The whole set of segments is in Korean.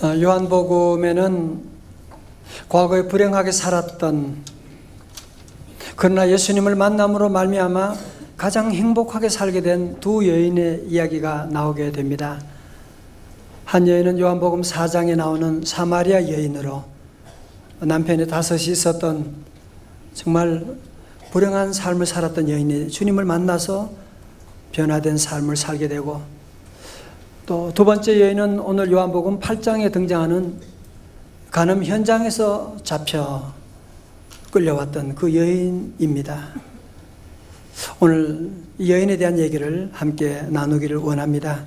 요한복음에는 과거에 불행하게 살았던, 그러나 예수님을 만남으로 말미암아 가장 행복하게 살게 된 두 여인의 이야기가 나오게 됩니다. 한 여인은 요한복음 4장에 나오는 사마리아 여인으로 남편이 5이 있었던 정말 불행한 삶을 살았던 여인이 주님을 만나서 변화된 삶을 살게 되고, 또 두 번째 여인은 오늘 요한복음 8장에 등장하는 간음 현장에서 잡혀 끌려왔던 그 여인입니다. 오늘 이 여인에 대한 얘기를 함께 나누기를 원합니다.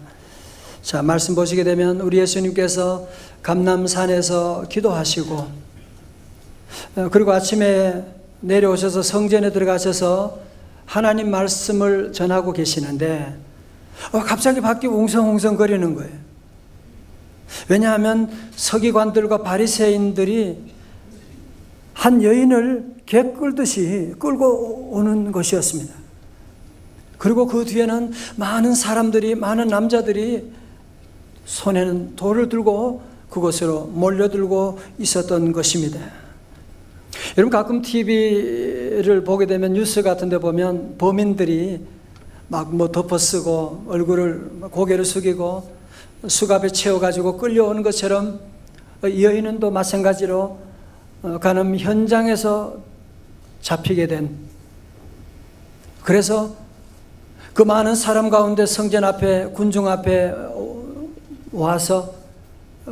자, 말씀 보시게 되면 우리 예수님께서 감람산에서 기도하시고, 그리고 아침에 내려오셔서 성전에 들어가셔서 하나님 말씀을 전하고 계시는데 갑자기 밖이 웅성웅성 거리는 거예요. 왜냐하면 서기관들과 바리새인들이 한 여인을 개 끌듯이 끌고 오는 것이었습니다. 그리고 그 뒤에는 많은 사람들이, 많은 남자들이 손에는 돌을 들고 그곳으로 몰려들고 있었던 것입니다. 여러분, 가끔 TV를 보게 되면 뉴스 같은 데 보면 범인들이 막 덮어쓰고 얼굴을, 고개를 숙이고 수갑에 채워가지고 끌려오는 것처럼 이 여인은 또 마찬가지로 간음 현장에서 잡히게 된, 그래서 그 많은 사람 가운데 성전 앞에, 군중 앞에 와서,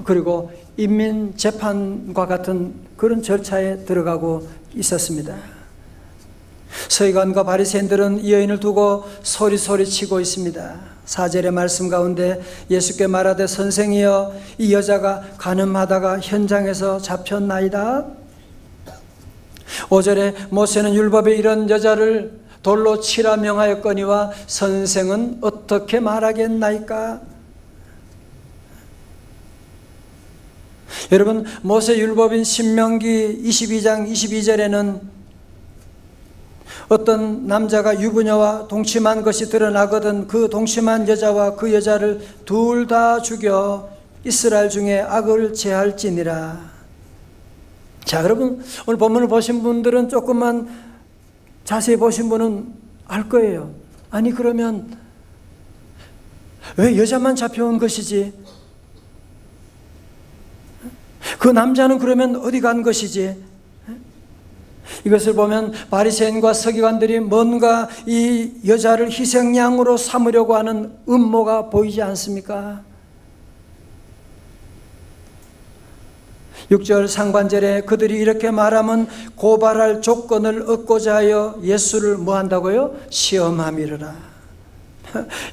그리고 인민재판과 같은 그런 절차에 들어가고 있었습니다. 서기관과 바리새인들은 이 여인을 두고 소리치고 있습니다. 4절의 말씀 가운데 예수께 말하되 선생이여, 이 여자가 간음하다가 현장에서 잡혔나이다. 5절에 모세는 율법에 이런 여자를 돌로 치라 명하였거니와 선생은 어떻게 말하겠나이까? 여러분, 모세 율법인 신명기 22장 22절에는 어떤 남자가 유부녀와 동침한 것이 드러나거든 그 동침한 여자와 그 여자를 둘 다 죽여 이스라엘 중에 악을 제할지니라. 자, 여러분, 오늘 본문을 보신 분들은, 조금만 자세히 보신 분은 알 거예요. 아니, 그러면 왜 여자만 잡혀온 것이지? 그 남자는 그러면 어디 간 것이지? 이것을 보면 바리새인과 서기관들이 뭔가 이 여자를 희생양으로 삼으려고 하는 음모가 보이지 않습니까? 6절 상반절에 그들이 이렇게 말하면 고발할 조건을 얻고자 하여 예수를 뭐 한다고요? 시험함이르라.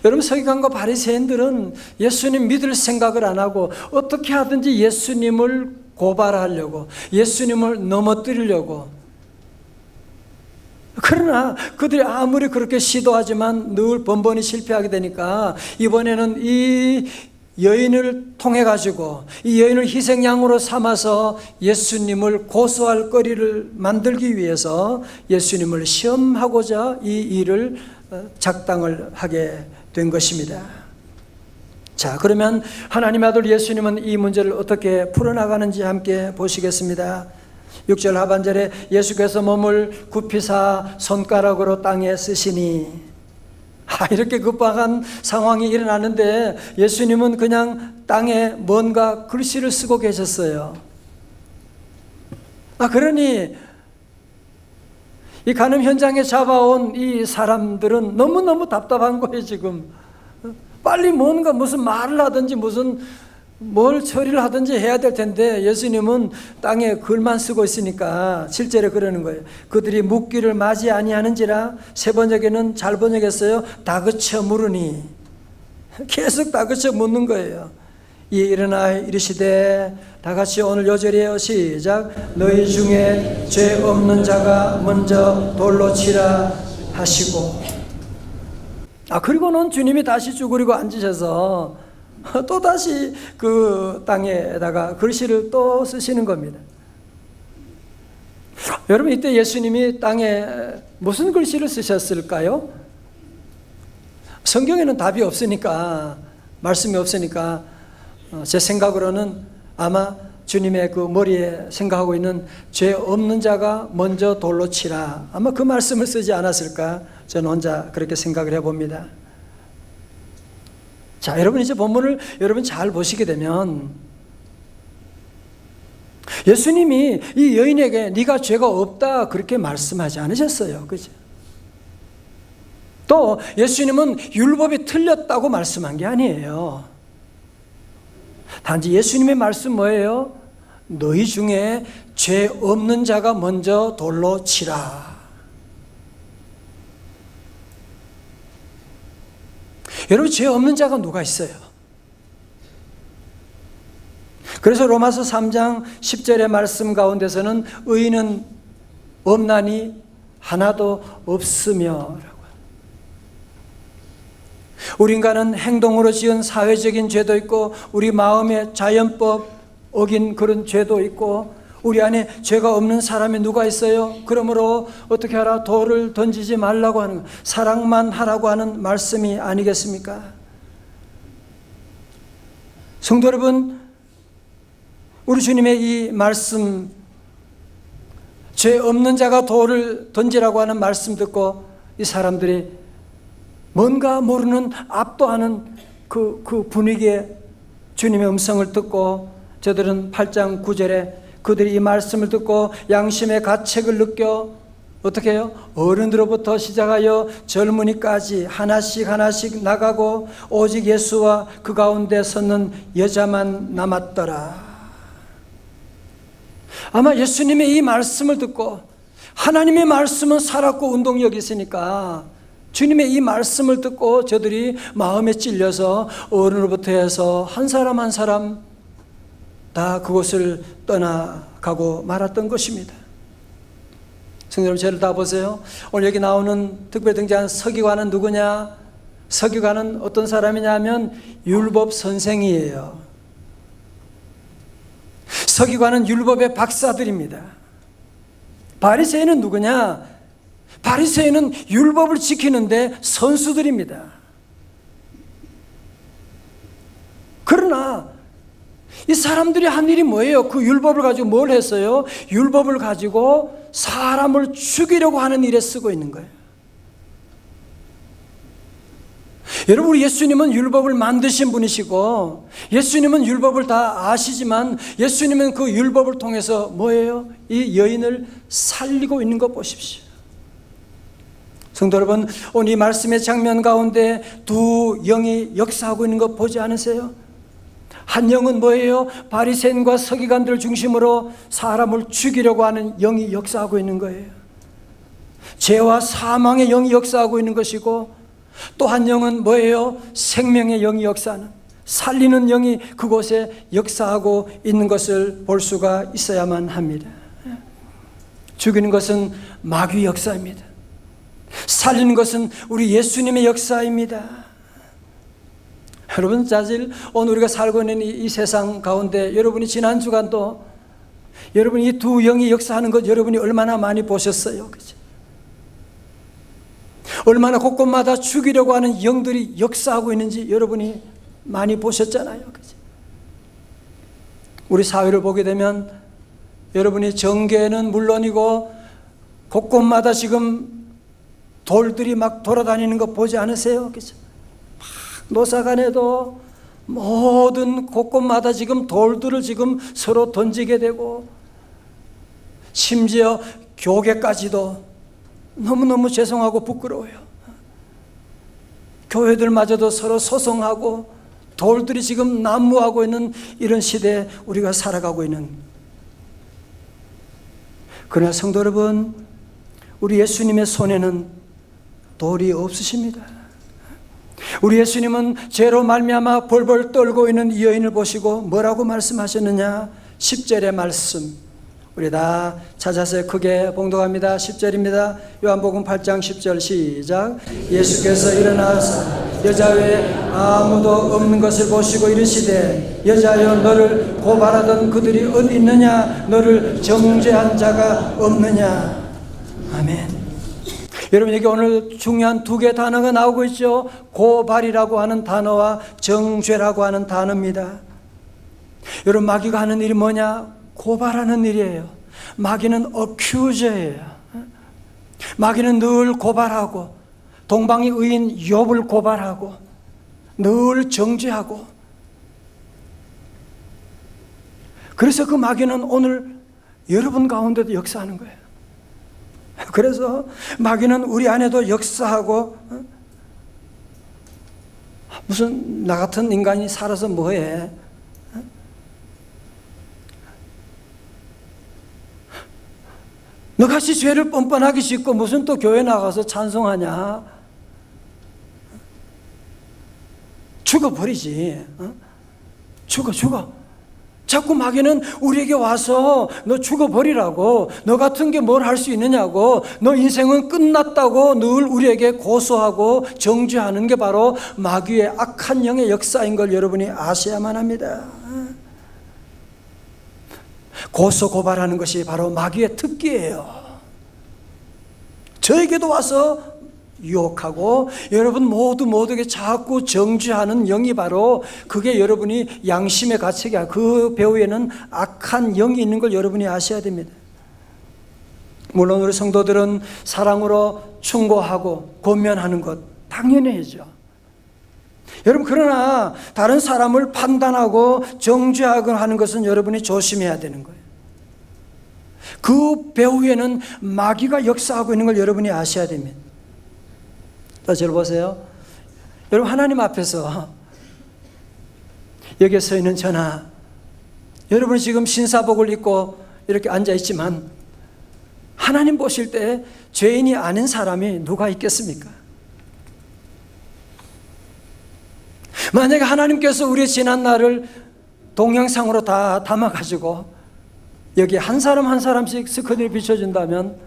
여러분, 서기관과 바리새인들은 예수님 믿을 생각을 안 하고 어떻게 하든지 예수님을 고발하려고, 예수님을 넘어뜨리려고. 그러나 그들이 아무리 그렇게 시도하지만 늘 번번이 실패하게 되니까 이번에는 이 여인을 통해 가지고, 이 여인을 희생양으로 삼아서 예수님을 고소할 거리를 만들기 위해서 예수님을 시험하고자 이 일을 작당을 하게 된 것입니다. 자, 그러면 하나님의 아들 예수님은 이 문제를 어떻게 풀어나가는지 함께 보시겠습니다. 6절 하반절에 예수께서 몸을 굽히사 손가락으로 땅에 쓰시니, 이렇게 급박한 상황이 일어나는데 예수님은 그냥 땅에 뭔가 글씨를 쓰고 계셨어요. 그러니 이 간음 현장에 잡아온 이 사람들은 너무너무 답답한 거예요. 지금 빨리 뭔가 무슨 말을 하든지 뭘 처리를 하든지 해야 될 텐데 예수님은 땅에 글만 쓰고 있으니까 7절에 그러는 거예요. 그들이 묻기를 마지 아니하는지라. 세 번역에는 잘 번역했어요. 다그쳐 물으니. 계속 다그쳐 묻는 거예요. 이에 일어나 이르시되, 다 같이 오늘 요절이에요. 시작. 너희 중에 죄 없는 자가 먼저 돌로 치라 하시고. 그리고는 주님이 다시 쭈그리고 앉으셔서 또 다시 그 땅에다가 글씨를 또 쓰시는 겁니다. 여러분, 이때 예수님이 땅에 무슨 글씨를 쓰셨을까요? 성경에는 답이 없으니까, 말씀이 없으니까 제 생각으로는 아마 주님의 그 머리에 생각하고 있는 죄 없는 자가 먼저 돌로 치라. 아마 그 말씀을 쓰지 않았을까? 저는 혼자 그렇게 생각을 해봅니다. 자, 여러분 이제 본문을 여러분 잘 보시게 되면 예수님이 이 여인에게 네가 죄가 없다 그렇게 말씀하지 않으셨어요. 그죠? 또 예수님은 율법이 틀렸다고 말씀한 게 아니에요. 단지 예수님의 말씀 뭐예요? 너희 중에 죄 없는 자가 먼저 돌로 치라. 여러분, 죄 없는 자가 누가 있어요? 그래서 로마서 3장 10절의 말씀 가운데서는 의인은 없나니 하나도 없으며, 우리 인간은 행동으로 지은 사회적인 죄도 있고 우리 마음의 자연법 어긴 그런 죄도 있고 우리 안에 죄가 없는 사람이 누가 있어요? 그러므로 어떻게 하라? 돌을 던지지 말라고 하는, 사랑만 하라고 하는 말씀이 아니겠습니까? 성도 여러분, 우리 주님의 이 말씀, 죄 없는 자가 돌을 던지라고 하는 말씀 듣고 이 사람들이 뭔가 모르는 압도하는 그 분위기에 주님의 음성을 듣고 저들은 8장 9절에 그들이 이 말씀을 듣고 양심의 가책을 느껴 어떻게 해요? 어른들로부터 시작하여 젊은이까지 하나씩 하나씩 나가고 오직 예수와 그 가운데 섰는 여자만 남았더라. 아마 예수님의 이 말씀을 듣고, 하나님의 말씀은 살았고 운동력이 있으니까 주님의 이 말씀을 듣고 저들이 마음에 찔려서 어른으로부터 해서 한 사람 한 사람 다 그곳을 떠나가고 말았던 것입니다. 성도 여러분, 저를 다 보세요. 오늘 여기 나오는 특별히 등장한 서기관은 누구냐? 서기관은 어떤 사람이냐 하면 율법 선생이에요. 서기관은 율법의 박사들입니다. 바리새인은 누구냐? 바리새인은 율법을 지키는데 선수들입니다. 그러나 이 사람들이 한 일이 뭐예요? 그 율법을 가지고 뭘 했어요? 율법을 가지고 사람을 죽이려고 하는 일에 쓰고 있는 거예요. 여러분, 우리 예수님은 율법을 만드신 분이시고 예수님은 율법을 다 아시지만 예수님은 그 율법을 통해서 뭐예요? 이 여인을 살리고 있는 것 보십시오. 성도 여러분, 오늘 이 말씀의 장면 가운데 두 영이 역사하고 있는 것 보지 않으세요? 한 영은 뭐예요? 바리새인과 서기관들을 중심으로 사람을 죽이려고 하는 영이 역사하고 있는 거예요. 죄와 사망의 영이 역사하고 있는 것이고, 또 한 영은 뭐예요? 생명의 영이 역사하는, 살리는 영이 그곳에 역사하고 있는 것을 볼 수가 있어야만 합니다. 죽이는 것은 마귀 역사입니다. 살리는 것은 우리 예수님의 역사입니다. 여러분, 사실 오늘 우리가 살고 있는 이 세상 가운데 여러분이 지난 주간도 여러분이 이 두 영이 역사하는 것 여러분이 얼마나 많이 보셨어요? 그죠? 얼마나 곳곳마다 죽이려고 하는 영들이 역사하고 있는지 여러분이 많이 보셨잖아요. 그죠? 우리 사회를 보게 되면 여러분이 정계는 물론이고 곳곳마다 지금 돌들이 막 돌아다니는 거 보지 않으세요? 그죠? 노사간에도 모든 곳곳마다 지금 돌들을 지금 서로 던지게 되고, 심지어 교계까지도 너무너무 죄송하고 부끄러워요. 교회들마저도 서로 소송하고 돌들이 지금 난무하고 있는 이런 시대에 우리가 살아가고 있는. 그러나 성도 여러분, 우리 예수님의 손에는 돌이 없으십니다. 우리 예수님은 죄로 말미암아 벌벌 떨고 있는 이 여인을 보시고 뭐라고 말씀하셨느냐? 10절의 말씀 우리 다 찾아서 크게 봉독합니다. 10절입니다. 요한복음 8장 10절 시작. 예수께서 일어나서 여자 외에 아무도 없는 것을 보시고 이르시되 여자여, 너를 고발하던 그들이 어디 있느냐? 너를 정죄한 자가 없느냐? 아멘. 여러분, 여기 오늘 중요한 두 개의 단어가 나오고 있죠. 고발이라고 하는 단어와 정죄라고 하는 단어입니다. 여러분, 마귀가 하는 일이 뭐냐? 고발하는 일이에요. 마귀는 어큐저예요. 마귀는 늘 고발하고, 동방의 의인 욥을 고발하고, 늘 정죄하고. 그래서 그 마귀는 오늘 여러분 가운데도 역사하는 거예요. 그래서 마귀는 우리 안에도 역사하고, 무슨 나 같은 인간이 살아서 뭐해? 너같이 죄를 뻔뻔하게 짓고 무슨 또 교회 나가서 찬송하냐? 죽어버리지. 죽어. 자꾸 마귀는 우리에게 와서 너 죽어버리라고, 너 같은 게 뭘 할 수 있느냐고, 너 인생은 끝났다고 늘 우리에게 고소하고 정죄하는 게 바로 마귀의 악한 영의 역사인 걸 여러분이 아셔야만 합니다. 고소 고발하는 것이 바로 마귀의 특기예요. 저에게도 와서 유혹하고 여러분 모두에게 자꾸 정죄하는 영이 바로, 그게 여러분이 양심의 가책이야. 그 배후에는 악한 영이 있는 걸 여러분이 아셔야 됩니다. 물론 우리 성도들은 사랑으로 충고하고 권면하는 것 당연히 해야죠. 여러분, 그러나 다른 사람을 판단하고 정죄하고 하는 것은 여러분이 조심해야 되는 거예요. 그 배후에는 마귀가 역사하고 있는 걸 여러분이 아셔야 됩니다. 자, 저를 보세요. 여러분, 하나님 앞에서 여기에 서 있는 저나, 여러분이 지금 신사복을 입고 이렇게 앉아 있지만 하나님 보실 때 죄인이 아닌 사람이 누가 있겠습니까? 만약에 하나님께서 우리의 지난 날을 동영상으로 다 담아가지고 여기 한 사람 한 사람씩 스크린을 비춰준다면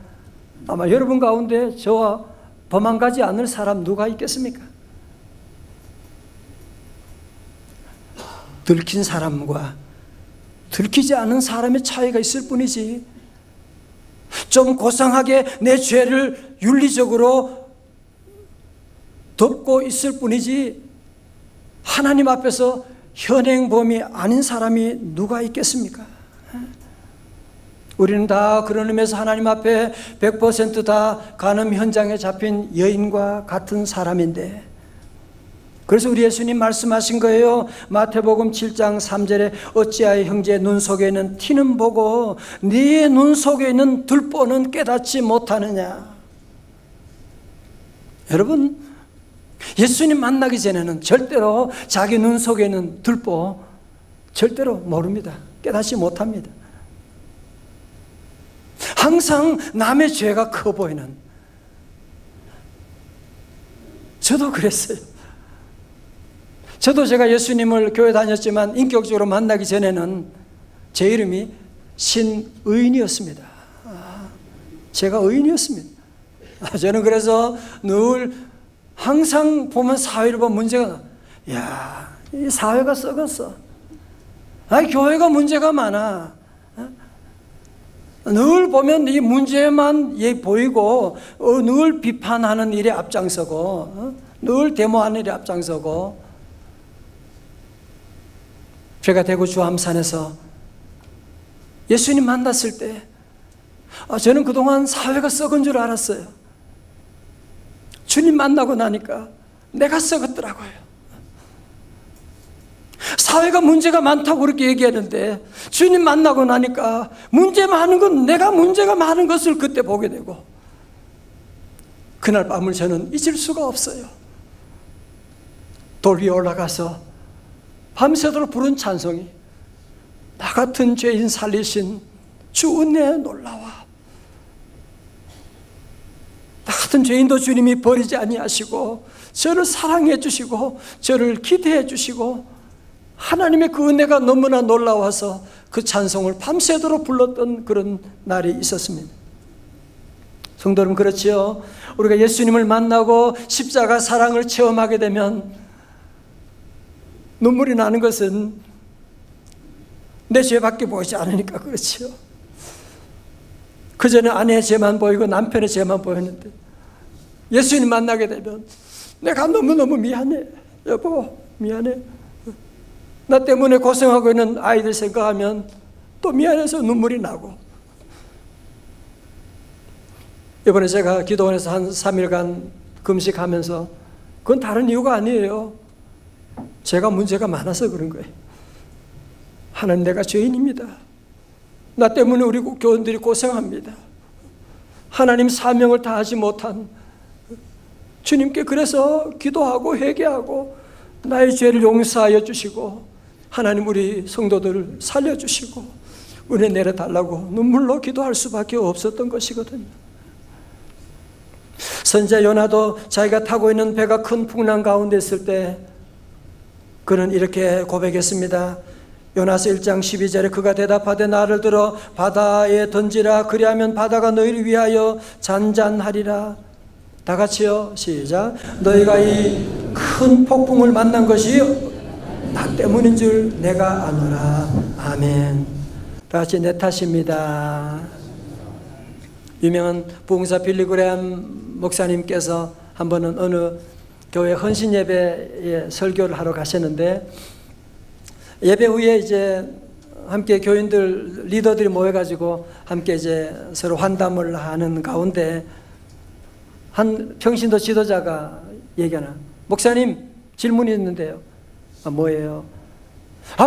아마 여러분 가운데 저와 범한 가지 않을 사람 누가 있겠습니까? 들킨 사람과 들키지 않은 사람의 차이가 있을 뿐이지, 좀 고상하게 내 죄를 윤리적으로 덮고 있을 뿐이지 하나님 앞에서 현행범이 아닌 사람이 누가 있겠습니까? 우리는 다 그런 의미에서 하나님 앞에 100% 다 간음 현장에 잡힌 여인과 같은 사람인데, 그래서 우리 예수님 말씀하신 거예요. 마태복음 7장 3절에 어찌하여 형제의 눈 속에 있는 티는 보고 네 눈 속에 있는 들보는 깨닫지 못하느냐. 여러분, 예수님 만나기 전에는 절대로 자기 눈 속에 있는 들보 절대로 모릅니다. 깨닫지 못합니다. 항상 남의 죄가 커 보이는, 저도 그랬어요. 저도 제가 예수님을 교회 다녔지만 인격적으로 만나기 전에는 제 이름이 신의인이었습니다. 제가 의인이었습니다. 저는 그래서 늘 항상 보면 사회를 보면 문제가, 야, 이 사회가 썩었어. 교회가 문제가 많아. 늘 보면 이 문제만 보이고, 늘 비판하는 일에 앞장서고, 늘 데모하는 일에 앞장서고. 제가 대구 주암산에서 예수님 만났을 때 저는 그동안 사회가 썩은 줄 알았어요. 주님 만나고 나니까 내가 썩었더라고요. 사회가 문제가 많다고 그렇게 얘기하는데 주님 만나고 나니까 문제 많은 건 내가 문제가 많은 것을 그때 보게 되고, 그날 밤을 저는 잊을 수가 없어요. 돌 위에 올라가서 밤새도록 부른 찬송이, 나 같은 죄인 살리신 주 은혜에 놀라와. 나 같은 죄인도 주님이 버리지 아니하시고 저를 사랑해 주시고 저를 기대해 주시고, 하나님의 그 은혜가 너무나 놀라워서 그 찬송을 밤새도록 불렀던 그런 날이 있었습니다. 성도 여러분, 그렇지요? 우리가 예수님을 만나고 십자가 사랑을 체험하게 되면 눈물이 나는 것은 내 죄밖에 보이지 않으니까 그렇지요. 그전에 아내의 죄만 보이고 남편의 죄만 보였는데 예수님 만나게 되면 내가 너무너무 미안해. 여보, 미안해. 나 때문에 고생하고 있는 아이들 생각하면 또 미안해서 눈물이 나고. 이번에 제가 기도원에서 한 3일간 금식하면서 그건 다른 이유가 아니에요. 제가 문제가 많아서 그런 거예요. 하나님, 내가 죄인입니다. 나 때문에 우리 교원들이 고생합니다. 하나님 사명을 다하지 못한 주님께 그래서 기도하고 회개하고 나의 죄를 용서하여 주시고 하나님 우리 성도들을 살려주시고 은혜 내려달라고 눈물로 기도할 수밖에 없었던 것이거든요. 선지자 요나도 자기가 타고 있는 배가 큰 풍랑 가운데 있을 때 그는 이렇게 고백했습니다. 요나서 1장 12절에 그가 대답하되 나를 들어 바다에 던지라 그리하면 바다가 너희를 위하여 잔잔하리라. 다 같이요, 시작. 너희가 이 큰 폭풍을 만난 것이 나 때문인 줄 내가 아노라. 아멘. 다 같이 내 탓입니다. 유명한 부흥사 빌리그레암 목사님께서 한 번은 어느 교회 헌신 예배에 설교를 하러 가셨는데 예배 후에 이제 함께 교인들 리더들이 모여가지고 함께 이제 서로 환담을 하는 가운데 한 평신도 지도자가 얘기하나, 목사님 질문이 있는데요. 뭐예요?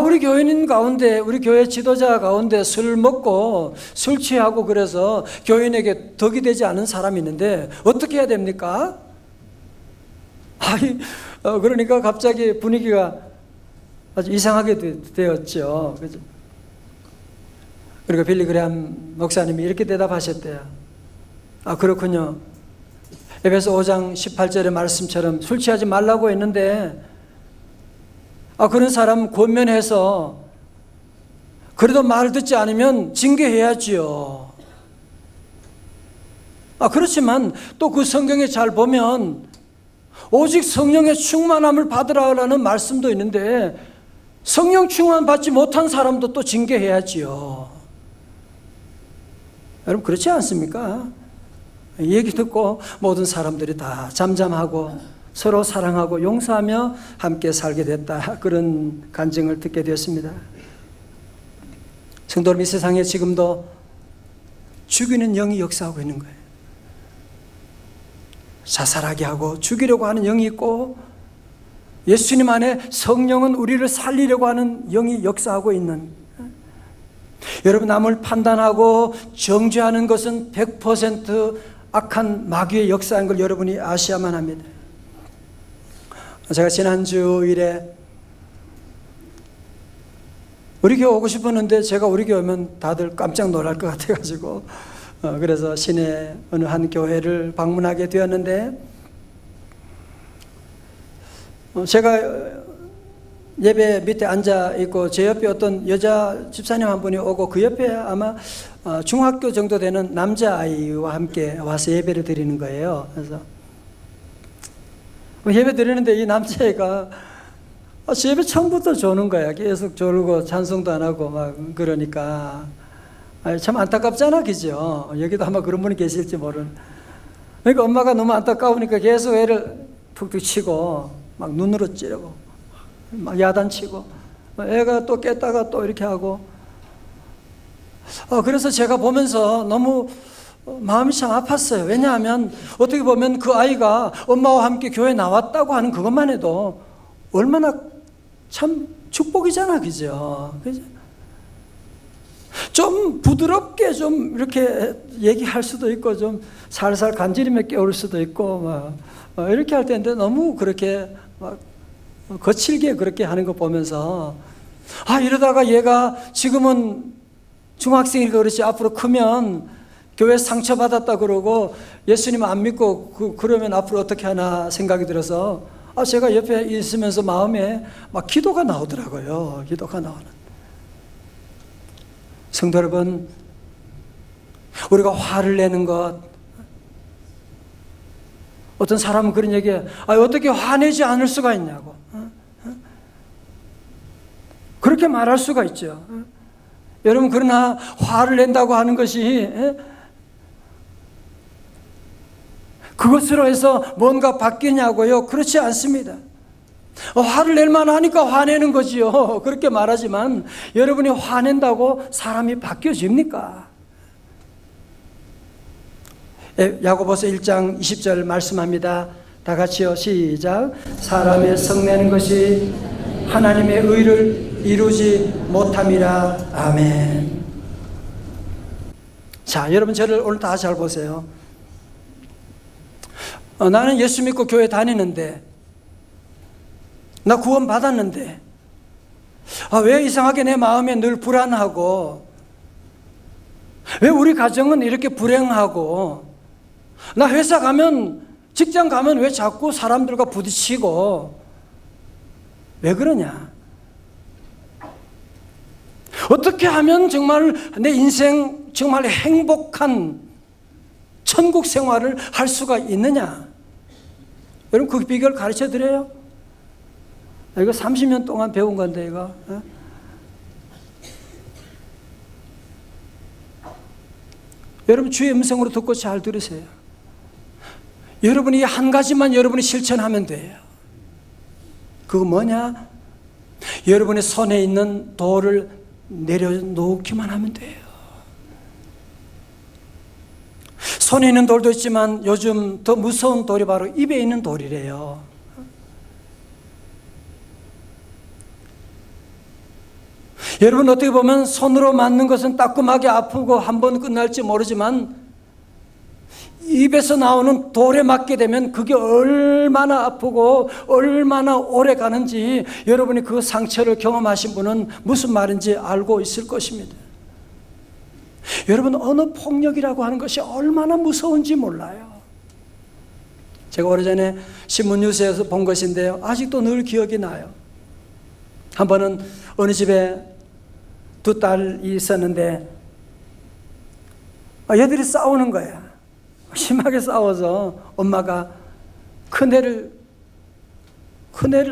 우리 교인인 가운데, 우리 교회 지도자 가운데 술 먹고 술 취하고 그래서 교인에게 덕이 되지 않은 사람이 있는데 어떻게 해야 됩니까? 그러니까 갑자기 분위기가 아주 이상하게 되었죠. 그죠? 그리고 빌리그레암 목사님이 이렇게 대답하셨대요. 그렇군요. 에베소 5장 18절의 말씀처럼 술 취하지 말라고 했는데 그런 사람 권면해서 그래도 말 듣지 않으면 징계해야지요. 그렇지만 또 그 성경에 잘 보면 오직 성령의 충만함을 받으라는 말씀도 있는데 성령 충만 받지 못한 사람도 또 징계해야지요. 여러분 그렇지 않습니까? 이 얘기 듣고 모든 사람들이 다 잠잠하고 서로 사랑하고 용서하며 함께 살게 됐다. 그런 간증을 듣게 되었습니다. 성도 여러분, 이 세상에 지금도 죽이는 영이 역사하고 있는 거예요. 자살하게 하고 죽이려고 하는 영이 있고 예수님 안에 성령은 우리를 살리려고 하는 영이 역사하고 있는, 여러분 남을 판단하고 정죄하는 것은 100% 악한 마귀의 역사인 걸 여러분이 아셔야만 합니다. 제가 지난주일에 우리 교회 오고 싶었는데 제가 우리 교회 오면 다들 깜짝 놀랄 것 같아가지고 그래서 시내 어느 한 교회를 방문하게 되었는데 제가 예배 밑에 앉아 있고 제 옆에 어떤 여자 집사님 한 분이 오고 그 옆에 아마 중학교 정도 되는 남자아이와 함께 와서 예배를 드리는 거예요. 그래서 예배 드리는데 이 남자애가 예배 처음부터 조는 거야. 계속 졸고 찬송도 안 하고 막 그러니까 참 안타깝잖아, 그죠? 여기도 아마 그런 분이 계실지 모르는. 그러니까 엄마가 너무 안타까우니까 계속 애를 툭툭 치고 막 눈으로 찌르고 막 야단치고 애가 또 깼다가 또 이렇게 하고 그래서 제가 보면서 너무 마음이 참 아팠어요. 왜냐하면 어떻게 보면 그 아이가 엄마와 함께 교회에 나왔다고 하는 그것만 해도 얼마나 참 축복이잖아, 그죠? 그죠? 좀 부드럽게 좀 이렇게 얘기할 수도 있고 좀 살살 간지리며 깨울 수도 있고 막 이렇게 할 텐데 너무 그렇게 막 거칠게 그렇게 하는 거 보면서 이러다가 얘가 지금은 중학생이니까 그렇지 앞으로 크면 교회 상처받았다 그러고 예수님 안 믿고 그러면 앞으로 어떻게 하나 생각이 들어서 제가 옆에 있으면서 마음에 막 기도가 나오더라고요. 기도가 나오는. 성도 여러분, 우리가 화를 내는 것, 어떤 사람은 그런 얘기해. 어떻게 화내지 않을 수가 있냐고. 그렇게 말할 수가 있죠. 여러분, 그러나 화를 낸다고 하는 것이 그것으로 해서 뭔가 바뀌냐고요? 그렇지 않습니다. 화를 낼 만하니까 화내는 거지요. 그렇게 말하지만 여러분이 화낸다고 사람이 바뀌어집니까? 야고보서 1장 20절 말씀합니다. 다 같이요. 시작. 사람의 성내는 것이 하나님의 의를 이루지 못함이라. 아멘. 자, 여러분 저를 오늘 다 잘 보세요. 나는 예수 믿고 교회 다니는데, 나 구원 받았는데, 왜 이상하게 내 마음에 늘 불안하고, 왜 우리 가정은 이렇게 불행하고, 나 회사 가면, 직장 가면 왜 자꾸 사람들과 부딪히고, 왜 그러냐? 어떻게 하면 정말 내 인생 정말 행복한 천국 생활을 할 수가 있느냐? 여러분 그 비결 가르쳐 드려요? 이거 30년 동안 배운 건데 이거. 여러분 주의 음성으로 듣고 잘 들으세요. 여러분이 한 가지만 여러분이 실천하면 돼요. 그거 뭐냐? 여러분의 손에 있는 돌을 내려놓기만 하면 돼요. 손에 있는 돌도 있지만 요즘 더 무서운 돌이 바로 입에 있는 돌이래요. 여러분 어떻게 보면 손으로 맞는 것은 따끔하게 아프고 한 번 끝날지 모르지만 입에서 나오는 돌에 맞게 되면 그게 얼마나 아프고 얼마나 오래 가는지 여러분이 그 상처를 경험하신 분은 무슨 말인지 알고 있을 것입니다. 여러분 언어 폭력이라고 하는 것이 얼마나 무서운지 몰라요. 제가 오래전에 신문 뉴스에서 본 것인데요, 아직도 늘 기억이 나요. 한 번은 어느 집에 두 딸이 있었는데 얘들이 싸우는 거야. 심하게 싸워서 엄마가 큰애를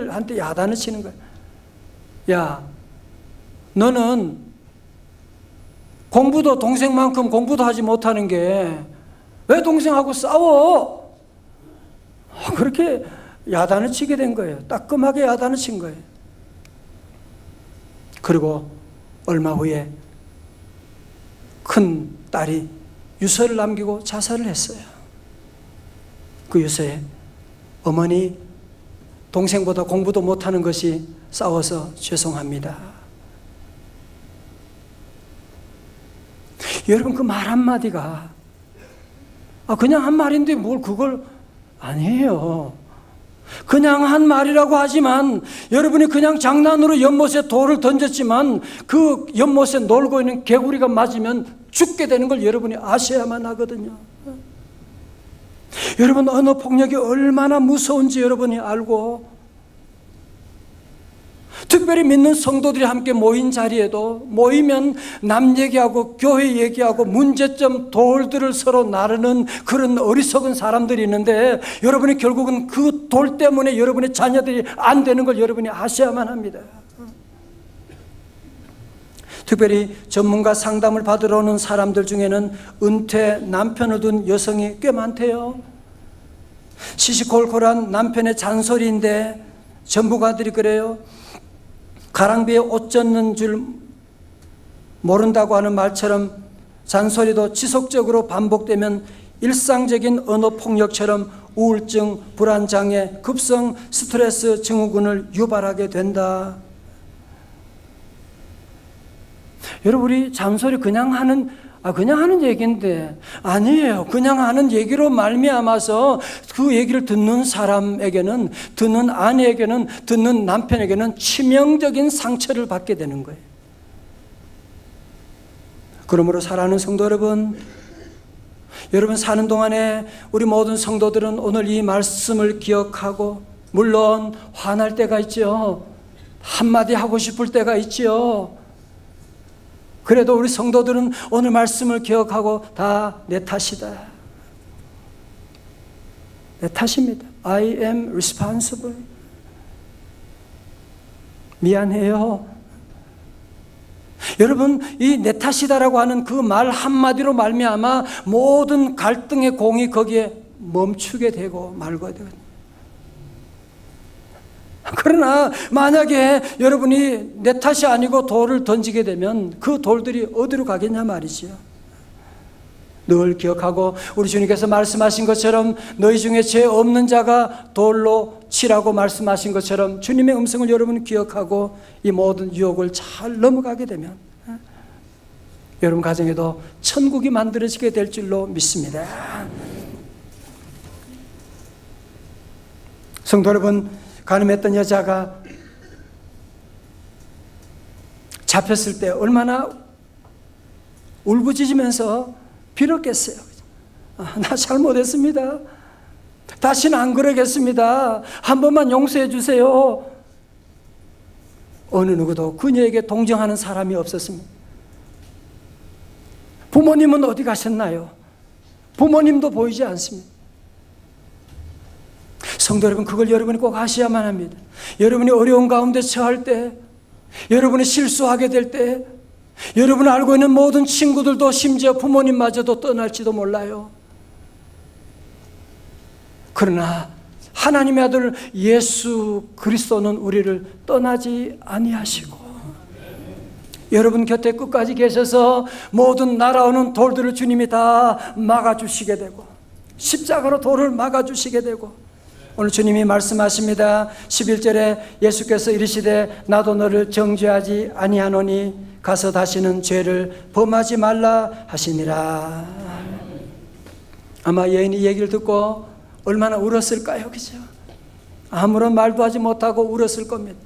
한테 야단을 치는 거야. 야, 너는 공부도 동생만큼 공부도 하지 못하는 게 왜 동생하고 싸워? 그렇게 야단을 치게 된 거예요. 따끔하게 야단을 친 거예요. 그리고 얼마 후에 큰 딸이 유서를 남기고 자살을 했어요. 그 유서에 어머니, 동생보다 공부도 못하는 것이 싸워서 죄송합니다. 여러분 그 말 한마디가 그냥 한 말인데 뭘 그걸 아니에요. 그냥 한 말이라고 하지만 여러분이 그냥 장난으로 연못에 돌을 던졌지만 그 연못에 놀고 있는 개구리가 맞으면 죽게 되는 걸 여러분이 아셔야만 하거든요. 여러분 언어 폭력이 얼마나 무서운지 여러분이 알고, 특별히 믿는 성도들이 함께 모인 자리에도 모이면 남 얘기하고 교회 얘기하고 문제점 돌들을 서로 나르는 그런 어리석은 사람들이 있는데 여러분이 결국은 그 돌 때문에 여러분의 자녀들이 안 되는 걸 여러분이 아셔야만 합니다. 특별히 전문가 상담을 받으러 오는 사람들 중에는 은퇴 남편을 둔 여성이 꽤 많대요. 시시콜콜한 남편의 잔소리인데 전문가들이 그래요. 가랑비에 옷 젖는 줄 모른다고 하는 말처럼 잔소리도 지속적으로 반복되면 일상적인 언어 폭력처럼 우울증, 불안장애, 급성 스트레스 증후군을 유발하게 된다. 여러분 우리 잔소리 그냥 하는 얘기인데 아니에요. 그냥 하는 얘기로 말미암아서 그 얘기를 듣는 사람에게는, 듣는 아내에게는, 듣는 남편에게는 치명적인 상처를 받게 되는 거예요. 그러므로 사랑하는 성도 여러분, 여러분 사는 동안에 우리 모든 성도들은 오늘 이 말씀을 기억하고, 물론 화날 때가 있죠. 한마디 하고 싶을 때가 있죠. 그래도 우리 성도들은 오늘 말씀을 기억하고 다 내 탓이다. 내 탓입니다. I am responsible. 미안해요. 여러분 이 내 탓이다라고 하는 그 말 한마디로 말미암아 모든 갈등의 공이 거기에 멈추게 되고 말고 되거든요. 그러나 만약에 여러분이 내 탓이 아니고 돌을 던지게 되면 그 돌들이 어디로 가겠냐 말이지요. 늘 기억하고 우리 주님께서 말씀하신 것처럼 너희 중에 죄 없는 자가 돌로 치라고 말씀하신 것처럼 주님의 음성을 여러분 기억하고 이 모든 유혹을 잘 넘어가게 되면 여러분 가정에도 천국이 만들어지게 될 줄로 믿습니다. 성도 여러분, 가늠했던 여자가 잡혔을 때 얼마나 울부짖으면서 빌었겠어요. 나 잘못했습니다. 다시는 안 그러겠습니다. 한 번만 용서해 주세요. 어느 누구도 그녀에게 동정하는 사람이 없었습니다. 부모님은 어디 가셨나요? 부모님도 보이지 않습니다. 성도 여러분, 그걸 여러분이 꼭 하셔야만 합니다. 여러분이 어려운 가운데 처할 때, 여러분이 실수하게 될 때, 여러분이 알고 있는 모든 친구들도 심지어 부모님마저도 떠날지도 몰라요. 그러나 하나님의 아들 예수 그리스도는 우리를 떠나지 아니하시고 여러분 곁에 끝까지 계셔서 모든 날아오는 돌들을 주님이 다 막아주시게 되고 십자가로 돌을 막아주시게 되고 오늘 주님이 말씀하십니다. 11절에 예수께서 이르시되 나도 너를 정죄하지 아니하노니 가서 다시는 죄를 범하지 말라 하시니라. 아마 여인이 이 얘기를 듣고 얼마나 울었을까요? 그죠? 아무런 말도 하지 못하고 울었을 겁니다.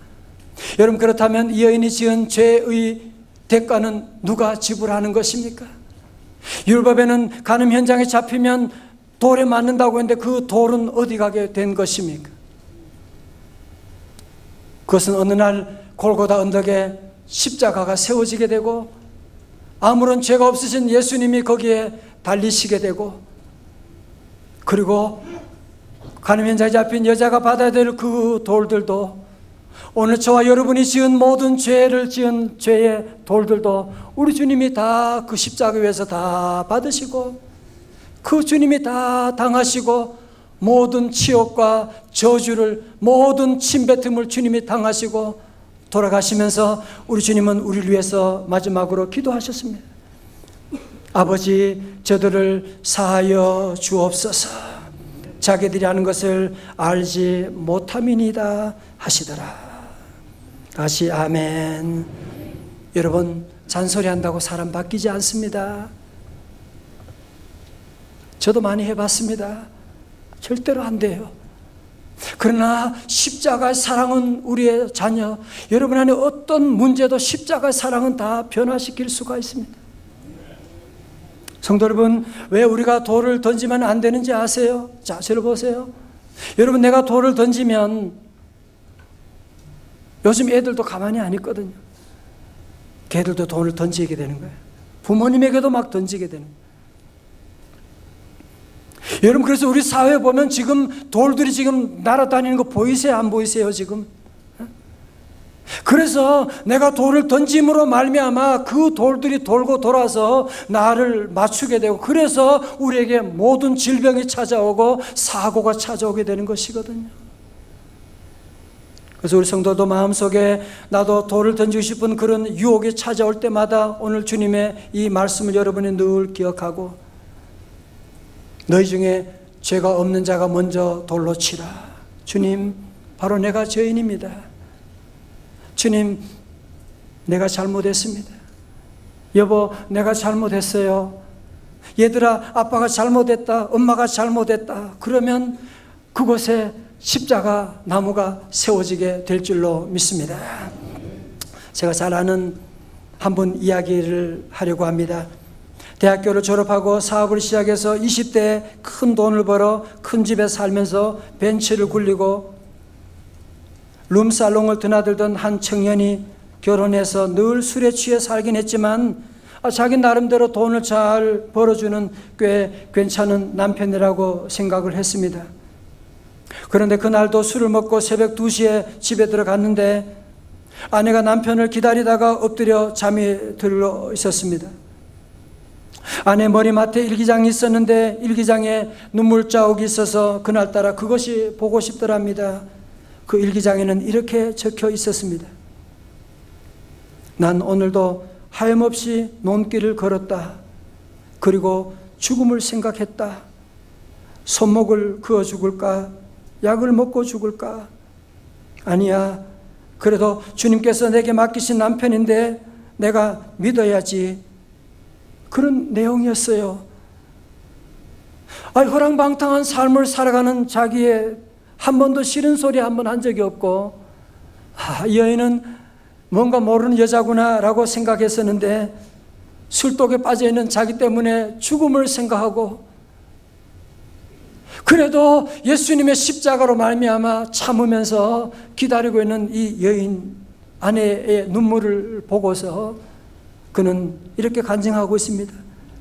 여러분, 그렇다면 이 여인이 지은 죄의 대가는 누가 지불하는 것입니까? 율법에는 간음 현장에 잡히면 돌에 맞는다고 했는데 그 돌은 어디 가게 된 것입니까? 그것은 어느 날 골고다 언덕에 십자가가 세워지게 되고 아무런 죄가 없으신 예수님이 거기에 달리시게 되고 그리고 간음 현장에 잡힌 여자가 받아야 될 그 돌들도 오늘 저와 여러분이 지은 모든 죄를 지은 죄의 돌들도 우리 주님이 다 그 십자가 위에서 다 받으시고 그 주님이 다 당하시고 모든 치욕과 저주를 모든 침뱉음을 주님이 당하시고 돌아가시면서 우리 주님은 우리를 위해서 마지막으로 기도하셨습니다. 아버지, 저들을 사하여 주옵소서. 자기들이 하는 것을 알지 못함이니이다 하시더라. 다시 아멘. 여러분, 잔소리한다고 사람 바뀌지 않습니다. 저도 많이 해봤습니다. 절대로 안 돼요. 그러나 십자가의 사랑은 우리의 자녀, 여러분 안에 어떤 문제도 십자가의 사랑은 다 변화시킬 수가 있습니다. 성도 여러분, 왜 우리가 돌을 던지면 안 되는지 아세요? 자, 저를 보세요. 여러분, 내가 돌을 던지면 요즘 애들도 가만히 안 있거든요. 걔들도 돌을 던지게 되는 거예요. 부모님에게도 막 던지게 되는 거예요. 여러분, 그래서 우리 사회에 보면 지금 돌들이 지금 날아다니는 거 보이세요? 안 보이세요? 지금? 그래서 내가 돌을 던짐으로 말미암아 그 돌들이 돌고 돌아서 나를 맞추게 되고 그래서 우리에게 모든 질병이 찾아오고 사고가 찾아오게 되는 것이거든요. 그래서 우리 성도도 마음속에 나도 돌을 던지고 싶은 그런 유혹이 찾아올 때마다 오늘 주님의 이 말씀을 여러분이 늘 기억하고 너희 중에 죄가 없는 자가 먼저 돌로 치라. 주님, 바로 내가 죄인입니다. 주님, 내가 잘못했습니다. 여보, 내가 잘못했어요. 얘들아, 아빠가 잘못했다. 엄마가 잘못했다. 그러면 그곳에 십자가 나무가 세워지게 될 줄로 믿습니다. 제가 잘 아는 한 분 이야기를 하려고 합니다. 대학교를 졸업하고 사업을 시작해서 20대에 큰 돈을 벌어 큰 집에 살면서 벤츠를 굴리고 룸살롱을 드나들던 한 청년이 결혼해서 늘 술에 취해 살긴 했지만 자기 나름대로 돈을 잘 벌어주는 꽤 괜찮은 남편이라고 생각을 했습니다. 그런데 그날도 술을 먹고 새벽 2시에 집에 들어갔는데 아내가 남편을 기다리다가 엎드려 잠이 들어 있었습니다. 아내 머리맡에 일기장이 있었는데 일기장에 눈물 자국이 있어서 그날따라 그것이 보고 싶더랍니다. 그 일기장에는 이렇게 적혀 있었습니다. 난 오늘도 하염없이 논길을 걸었다. 그리고 죽음을 생각했다. 손목을 그어 죽을까? 약을 먹고 죽을까? 아니야. 그래도 주님께서 내게 맡기신 남편인데 내가 믿어야지. 그런 내용이었어요. 허랑방탕한 삶을 살아가는 자기의 한 번도 싫은 소리 한 번 한 적이 없고, 이 여인은 뭔가 모르는 여자구나 라고 생각했었는데, 술독에 빠져있는 자기 때문에 죽음을 생각하고, 그래도 예수님의 십자가로 말미암아 참으면서 기다리고 있는 이 여인 아내의 눈물을 보고서 그는 이렇게 간증하고 있습니다.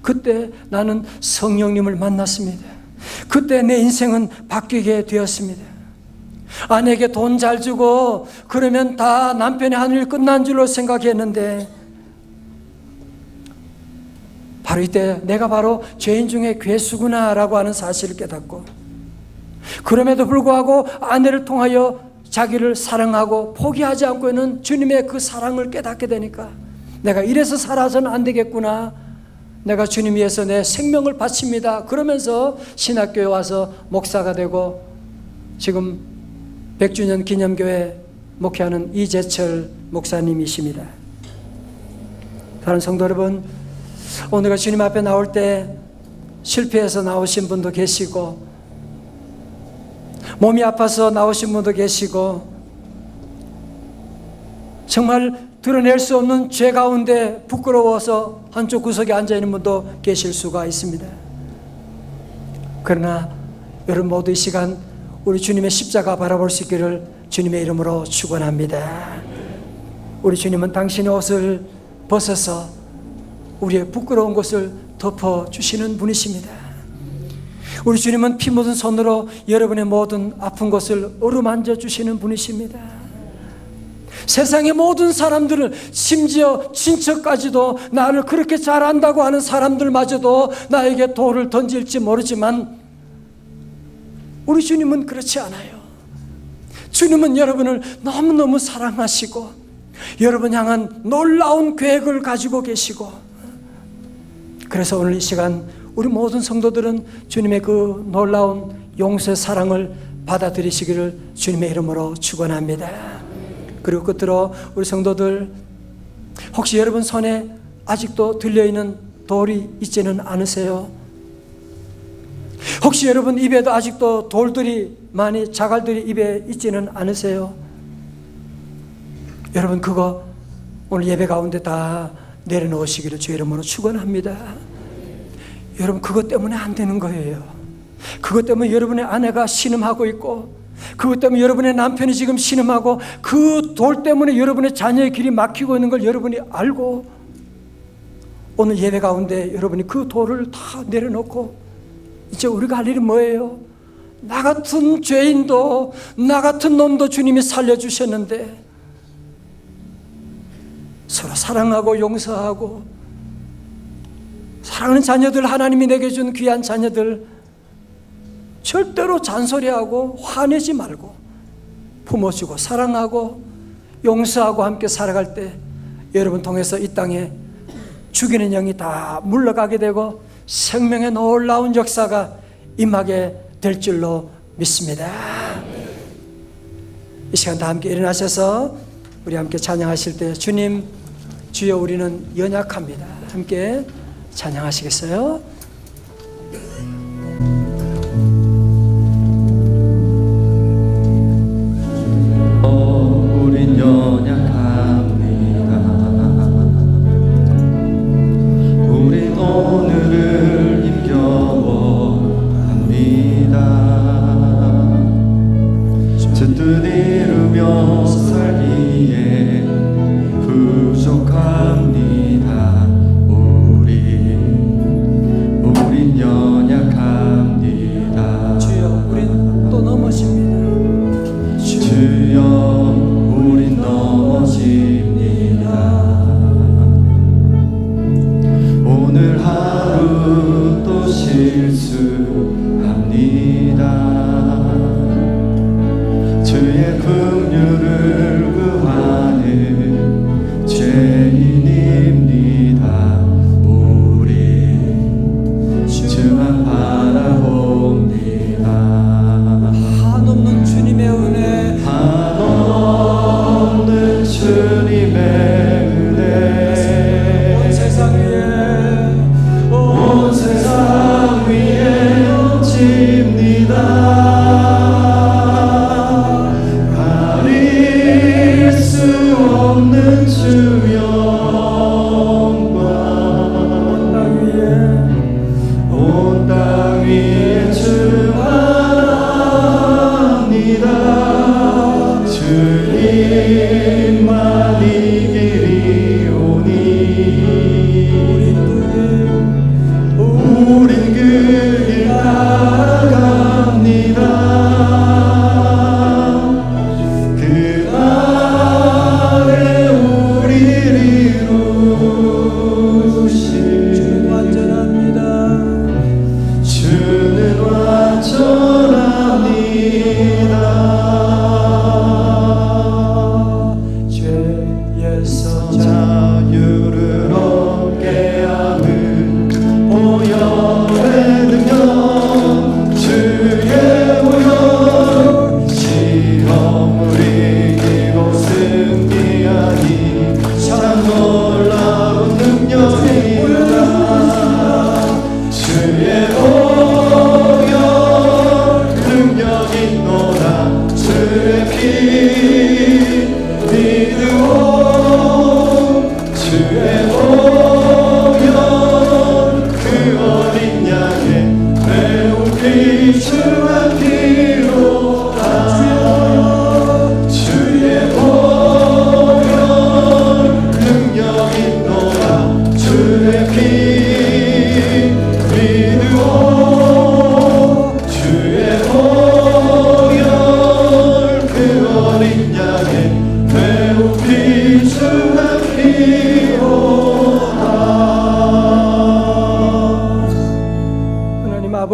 그때 나는 성령님을 만났습니다. 그때 내 인생은 바뀌게 되었습니다. 아내에게 돈 잘 주고 그러면 다 남편의 하늘이 끝난 줄로 생각했는데, 바로 이때 내가 바로 죄인 중에 괴수구나 라고 하는 사실을 깨닫고, 그럼에도 불구하고 아내를 통하여 자기를 사랑하고 포기하지 않고 있는 주님의 그 사랑을 깨닫게 되니까, 내가 이래서 살아서는 안 되겠구나, 내가 주님 위해서 내 생명을 바칩니다. 그러면서 신학교에 와서 목사가 되고 지금 100주년 기념교회 목회하는 이재철 목사님이십니다. 다른 성도 여러분, 오늘 주님 앞에 나올 때 실패해서 나오신 분도 계시고, 몸이 아파서 나오신 분도 계시고, 정말 드러낼 수 없는 죄 가운데 부끄러워서 한쪽 구석에 앉아있는 분도 계실 수가 있습니다. 그러나 여러분 모두 이 시간 우리 주님의 십자가 바라볼 수 있기를 주님의 이름으로 축원합니다. 우리 주님은 당신의 옷을 벗어서 우리의 부끄러운 것을 덮어주시는 분이십니다. 우리 주님은 피 묻은 손으로 여러분의 모든 아픈 것을 어루만져 주시는 분이십니다. 세상의 모든 사람들을, 심지어 친척까지도, 나를 그렇게 잘 안다고 하는 사람들마저도 나에게 돌을 던질지 모르지만 우리 주님은 그렇지 않아요. 주님은 여러분을 너무너무 사랑하시고 여러분 향한 놀라운 계획을 가지고 계시고, 그래서 오늘 이 시간 우리 모든 성도들은 주님의 그 놀라운 용서의 사랑을 받아들이시기를 주님의 이름으로 축원합니다. 그리고 끝으로 우리 성도들, 혹시 여러분 손에 아직도 들려있는 돌이 있지는 않으세요? 혹시 여러분 입에도 아직도 돌들이 많이, 자갈들이 입에 있지는 않으세요? 여러분 그거 오늘 예배 가운데 다 내려놓으시기를 주의 이름으로 축원합니다. 여러분 그것 때문에 안 되는 거예요. 그것 때문에 여러분의 아내가 신음하고 있고, 그것 때문에 여러분의 남편이 지금 신음하고, 그 돌 때문에 여러분의 자녀의 길이 막히고 있는 걸 여러분이 알고, 오늘 예배 가운데 여러분이 그 돌을 다 내려놓고 이제 우리가 할 일은 뭐예요? 나 같은 죄인도, 나 같은 놈도 주님이 살려주셨는데 서로 사랑하고 용서하고, 사랑하는 자녀들, 하나님이 내게 준 귀한 자녀들 절대로 잔소리하고 화내지 말고 품어주고 사랑하고 용서하고 함께 살아갈 때 여러분 통해서 이 땅에 죽이는 영이 다 물러가게 되고 생명의 놀라운 역사가 임하게 될 줄로 믿습니다. 이 시간 다 함께 일어나셔서 우리 함께 찬양하실 때, 주님 주여 우리는 연약합니다, 함께 찬양하시겠어요? 우린 연약합니다. 우린 오늘을 힘겨워합니다. 제 뜻 이루며 살기에 부족합니다. 우리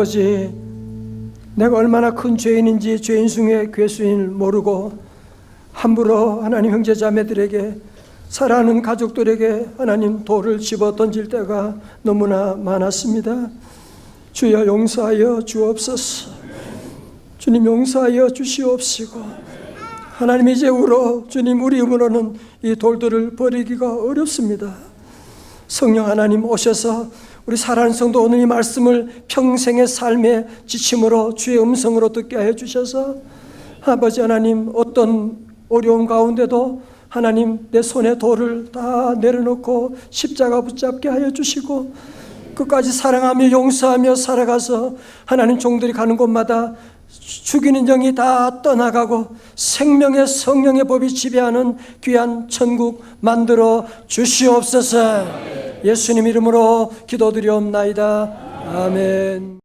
아버지, 내가 얼마나 큰 죄인인지 죄인 중에 괴수인을 모르고 함부로 하나님 형제자매들에게, 사랑하는 가족들에게 하나님 돌을 집어 던질 때가 너무나 많았습니다. 주여 용서하여 주옵소서. 주님 용서하여 주시옵시고, 하나님 이제후로 주님 우리 힘으로는 이 돌들을 버리기가 어렵습니다. 성령 하나님 오셔서 우리 사랑하는 성도 오늘 이 말씀을 평생의 삶의 지침으로 주의 음성으로 듣게 하여 주셔서, 아버지 하나님 어떤 어려움 가운데도 하나님 내 손에 돌을 다 내려놓고 십자가 붙잡게 하여 주시고, 끝까지 사랑하며 용서하며 살아가서 하나님 종들이 가는 곳마다 죽이는 영이 다 떠나가고 생명의 성령의 법이 지배하는 귀한 천국 만들어 주시옵소서. 예수님 이름으로 기도드리옵나이다. 아멘.